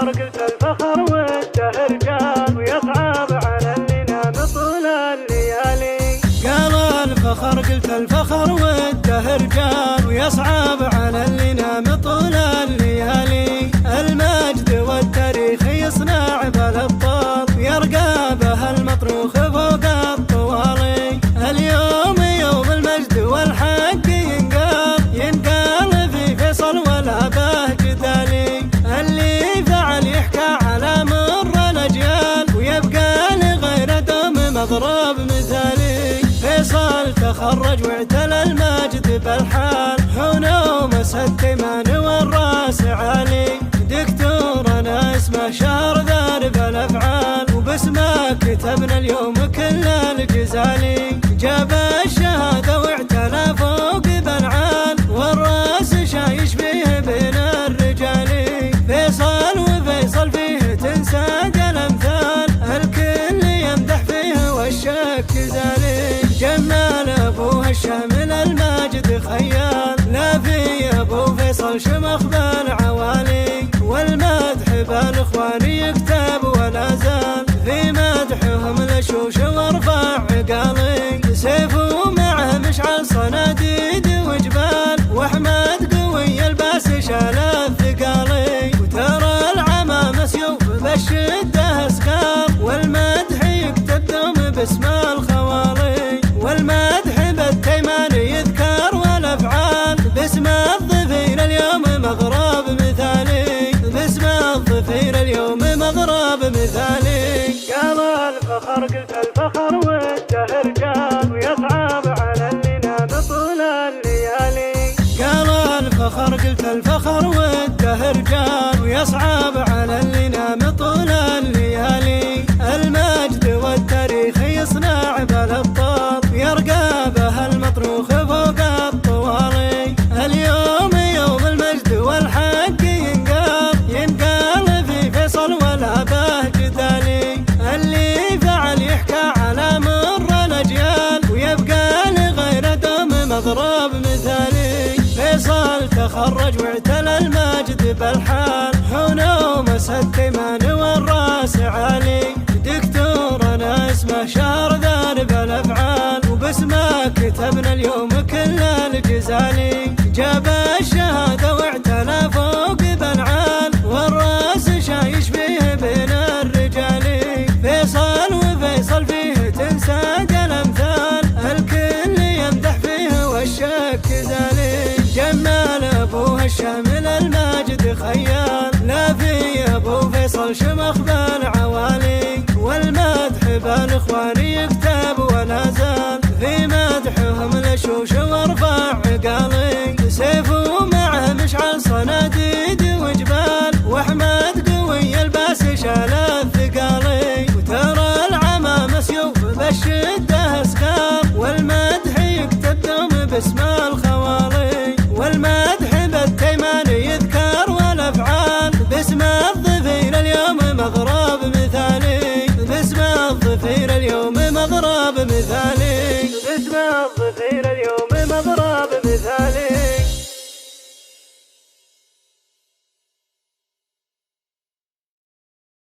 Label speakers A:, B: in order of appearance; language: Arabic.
A: الفخر قلت الفخر والدهر جان ويصعب على اللي نام طول الليالي.
B: قال الفخر قلت الفخر والدهر جان ويصعب على اللي نام طول الليالي. المجد والتاريخ يصنع بالابطال ويرقى به المطروخ فوق الطوالي. اليوم يوم المجد والحق ينقال في فيصل ولا به جدالي. اللي فعل يحكى على مر الاجيال ويبقى لغير دوم مضرب مثالي. فيصل تخرج واعتلى المجد بالحال، حونه مسد كيمان والراس عالي. دكتورنا اسمه شهر ذارب الافعال وباسمه كتبنا اليوم كل الجزالي. جاب الشهاده واعتلى فوق بنعال والراس شايش فيه بين الرجال. فيصل وفيصل فيه تنساد الامثال، الكل يمدح فيه والشك زالي. جمال ابوه الشامل الماجد خيال، لا في ابو فيصل شمخ بالعوالي. والمدح بالاخوان يكتب ولا زال، في مدحهم لشوش وارفع عقالي. سيفه معه مشعل صناديد وجبال، واحمد قوي الباس شال الثقالي. وترى العمام سيوف بالشده اسكال، والمدح يكتب دوم باسم الخوالي. والمدح بالتيمان يذكر والافعال، باسم الظفير اليوم مغرب مثالي. باسم الظفير اليوم مغرب مثالي.
A: قال الفخر قلت الفخر والدهر جان ويصعب على اللي نام طول الليالي.
B: قال الفخر قلت الفخر والدهر جان ويصعب على اللي نام طول الليالي. المجد والتاريخ يصنع بالابطال ويرقى به المطروخ فوق الطوالي. اليوم يوم المجد والحق ينقال في فيصل ولا به جدالي. اللي فعل يحكى على مر الاجيال ويبقى لغير دوم مضرب مثالي. فيصل تخرج واعتلى المجد بالحال، حونه مسد كيمان والراس عالي. دكتورنا اسمه شهر ذارب الافعال وباسمه كتبنا اليوم كل الجزالي. جاب الشهاده واعتلى فوق بنعال والراس شايش فيه بين الرجال. فيصل وفيصل فيه تنساد الامثال، الكل يمدح فيه والشك زالي. جمال ابوه الشامل الماجد خيال، لا في ابو فيصل شمخ بالعوالي. والمدح بالاخوان يكتب ولا زال، في مدحهم لشوش وارفع عقالي. سيفه معه مشعل صناديد وجبال، واحمد قوي الباس شال الثقالي. وترى العمام سيوف بالشده اسكال، والمدح يكتب دوم باسم الخوالي. والمدح بالتيمان يذكر والافعال، باسم الظفير اليوم مغرب مثالي. باسم الظفير اليوم مغرب مثالي.
A: باسم الظفير